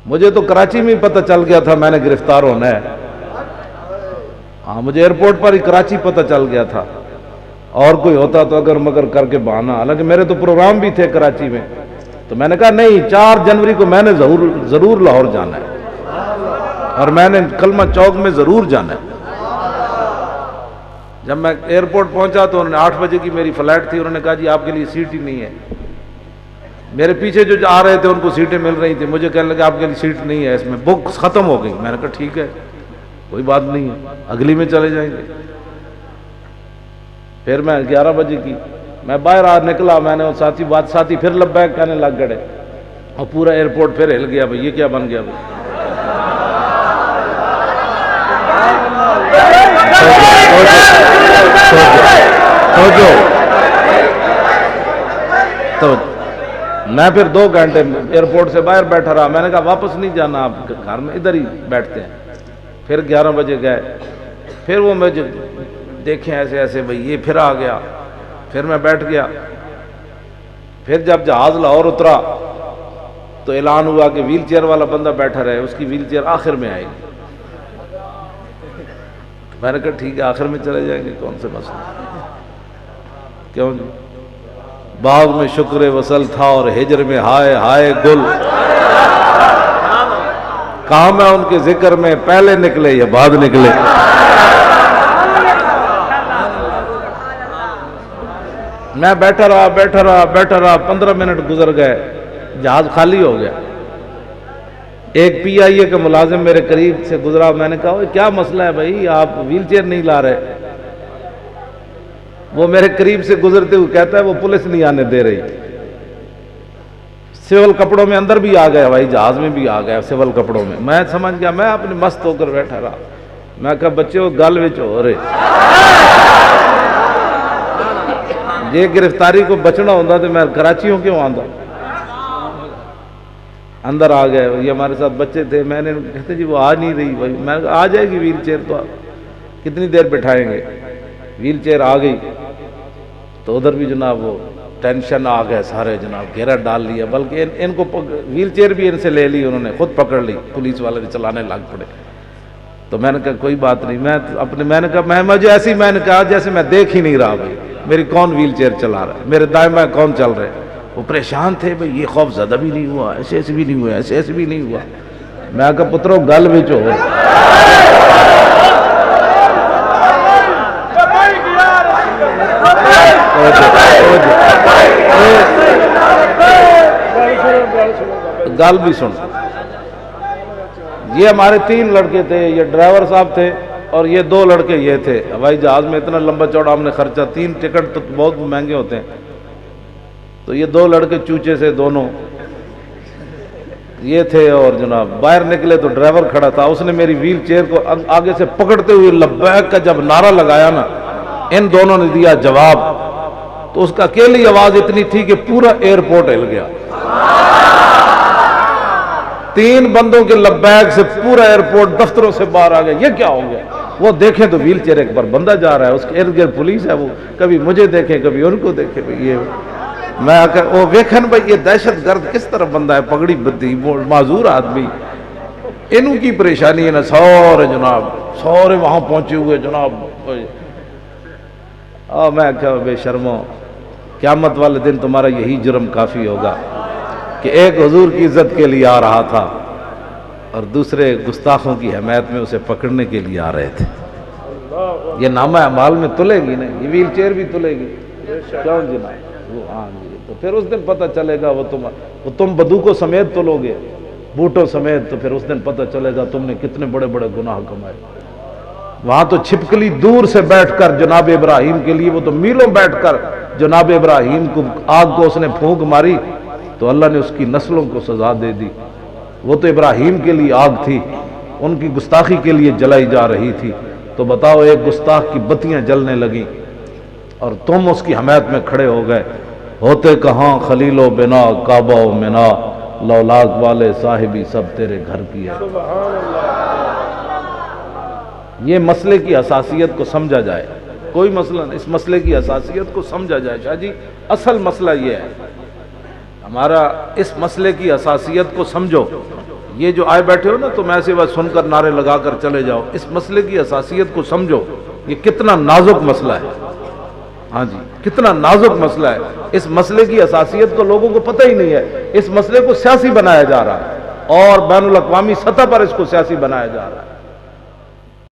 مجھے تو کراچی میں ہی پتہ چل گیا تھا میں نے گرفتار ہونا ہے. ہاں مجھے ایئرپورٹ پر ہی کراچی پتہ چل گیا تھا. اور کوئی ہوتا تو اگر مگر کر کے بہانا، حالانکہ میرے تو پروگرام بھی تھے کراچی میں. تو میں نے کہا نہیں، 4 جنوری کو میں نے ضرور لاہور جانا ہے اور میں نے کلمہ چوک میں ضرور جانا ہے. جب میں ایئرپورٹ پہنچا تو انہوں نے 8 بجے کی میری فلائٹ تھی، انہوں نے کہا جی آپ کے لیے سیٹ ہی نہیں ہے. میرے پیچھے جو آ رہے تھے ان کو سیٹیں مل رہی تھیں، مجھے کہنے لگے آپ کے لیے سیٹ نہیں ہے، اس میں بک ختم ہو گئی. میں نے کہا ٹھیک ہے کوئی بات نہیں ہے، اگلی میں چلے جائیں گے. پھر میں 11 بجے کی میں باہر نکلا، میں نے ساتھی پھر لبیک کہنے لگ گئے اور پورا ایئرپورٹ پھر ہل گیا. بھائی یہ کیا بن گیا بھائی؟ تو میں پھر 2 گھنٹے ایئرپورٹ سے باہر بیٹھا رہا. میں نے کہا واپس نہیں جانا، آپ گھر میں ادھر ہی بیٹھتے ہیں. پھر 11 بجے گئے، پھر وہ مجھے دیکھیں ایسے بھائی یہ پھر آ گیا. پھر میں بیٹھ گیا. پھر جب جہاز لاہور اترا تو اعلان ہوا کہ ویل چیئر والا بندہ بیٹھا رہے، اس کی ویل چیئر آخر میں آئے گی. میں نے کہا ٹھیک ہے آخر میں چلے جائیں گے، کون سے مسئلہ. کیوں جی؟ باغ میں شکر وصل تھا اور ہجر میں ہائے ہائے گل. کہاں میں ان کے ذکر میں پہلے نکلے یا بعد نکلے. میں بیٹھا رہا 15 منٹ گزر گئے، جہاز خالی ہو گیا. ایک PIA کا ملازم میرے قریب سے گزرا. میں نے کہا کیا مسئلہ ہے بھائی، آپ ویل چیئر نہیں لا رہے؟ وہ میرے قریب سے گزرتے ہوئے کہتا ہے وہ پولیس نہیں آنے دے رہی. سول کپڑوں میں اندر بھی آ گیا، ہوائی جہاز میں بھی آ گیا سول کپڑوں میں. میں سمجھ گیا، میں اپنے مست ہو کر بیٹھا رہا. میں کہا بچے گل وچ ہو رہے، یہ گرفتاری کو بچنا ہوتا تو میں کراچیوں کیوں آندا. اندر آ گئے، یہ ہمارے ساتھ بچے تھے. میں نے کہتے جی وہ آ نہیں رہی. بھائی میں نے کہا آ جائے گی ویل چیئر، تو آپ کتنی دیر بٹھائیں گے. ویل چیئر آ گئی تو ادھر بھی جناب وہ ٹینشن آ گئے سارے، جناب گھیرا ڈال لیا. بلکہ ان کو ویل چیئر بھی ان سے لے لی، انہوں نے خود پکڑ لی، پولیس والے چلانے لگ پڑے. تو میں نے کہا کوئی بات نہیں، میں نے کہا مجھے ایسی، میں نے کہا جیسے میں دیکھ ہی نہیں رہا بھائی میری کون ویل چیئر چلا رہا ہے، میرے دائیں بائیں کون چل رہے. وہ پریشان تھے بھائی یہ خوف زدہ بھی نہیں ہوا، ایسے بھی نہیں ہوا، ایسے بھی نہیں ہوا. میں کہا پترو گل وچ ہو. گل بھی سن. یہ ہمارے 3 لڑکے تھے، یہ ڈرائیور صاحب تھے اور یہ 2 لڑکے یہ تھے. ہوائی جہاز میں اتنا لمبا چوڑا ہم نے خرچہ، 3 ٹکٹ تو بہت مہنگے ہوتے ہیں. تو یہ 2 لڑکے چوچے سے دونوں یہ تھے. اور جناب باہر نکلے تو ڈرائیور کھڑا تھا، اس نے میری ویل چیئر کو آگے سے پکڑتے ہوئے لبیک کا جب نعرہ لگایا نا، ان دونوں نے دیا جواب. تو اس کا اکیلی آواز اتنی تھی کہ پورا ایئرپورٹ ہل گیا. 3 بندوں کے لبیک سے پورا ایئرپورٹ دفتروں سے باہر آ گیا. یہ کیا ہو گیا؟ وہ دیکھیں تو ویل چیئر ایک بار بندہ جا رہا ہے، اس کے ارد گرد پولیس ہے، وہ کبھی مجھے دیکھیں کبھی ان کو دیکھیں. یہ میں وہ ویکھن بھائی یہ دہشت گرد کس طرح بندہ ہے، پگڑی بدی معذور آدمی. انہوں کی پریشانی ہے نا، سورے جناب سورے وہاں پہنچے ہوئے جناب. میں کہا بے شرمو، قیامت والے دن تمہارا یہی جرم کافی ہوگا کہ ایک حضور کی عزت کے لیے آ رہا تھا اور دوسرے گستاخوں کی حمایت میں اسے پکڑنے کے لیے آ رہے تھے. یہ نامہ اعمال میں تلے گی نا، یہ ویل چیئر بھی تلے گی. کیوں جناب؟ وہ ہاں جی. تو پھر اس دن پتہ چلے گا، وہ تم بدوکوں سمیت تلو گے، بوٹوں سمیت، تو پھر اس دن پتہ چلے گا تم نے کتنے بڑے بڑے گناہ کمائے. وہاں تو چھپکلی دور سے بیٹھ کر جناب ابراہیم کے لیے، وہ تو میلوں بیٹھ کر جناب ابراہیم کو آگ کو اس نے پھونک ماری تو اللہ نے اس کی نسلوں کو سزا دے دی. وہ تو ابراہیم کے لیے آگ تھی، ان کی گستاخی کے لیے جلائی جا رہی تھی. تو بتاؤ ایک گستاخ کی بتیاں جلنے لگیں اور تم اس کی حمایت میں کھڑے ہو گئے. ہوتے کہاں خلیل و بنا کعبہ و منا، لولاک والے صاحبی سب تیرے گھر کی ہے. یہ مسئلے کی حساسیت کو سمجھا جائے، کوئی مسئلہ نہیں، اس مسئلے کی حساسیت کو سمجھا جائے. شاہ جی اصل مسئلہ یہ ہے ہمارا، اس مسئلے کی حساسیت کو سمجھو. یہ جو آئے بیٹھے ہو نا تم ایسے بس سن کر نعرے لگا کر چلے جاؤ، اس مسئلے کی حساسیت کو سمجھو، یہ کتنا نازک مسئلہ ہے۔ ہاں جی، کتنا نازک مسئلہ ہے، اس مسئلے کی حساسیت کو لوگوں کو پتہ ہی نہیں ہے، اس مسئلے کو سیاسی بنایا جا رہا ہے اور بین الاقوامی سطح پر اس کو سیاسی بنایا جا رہا ہے۔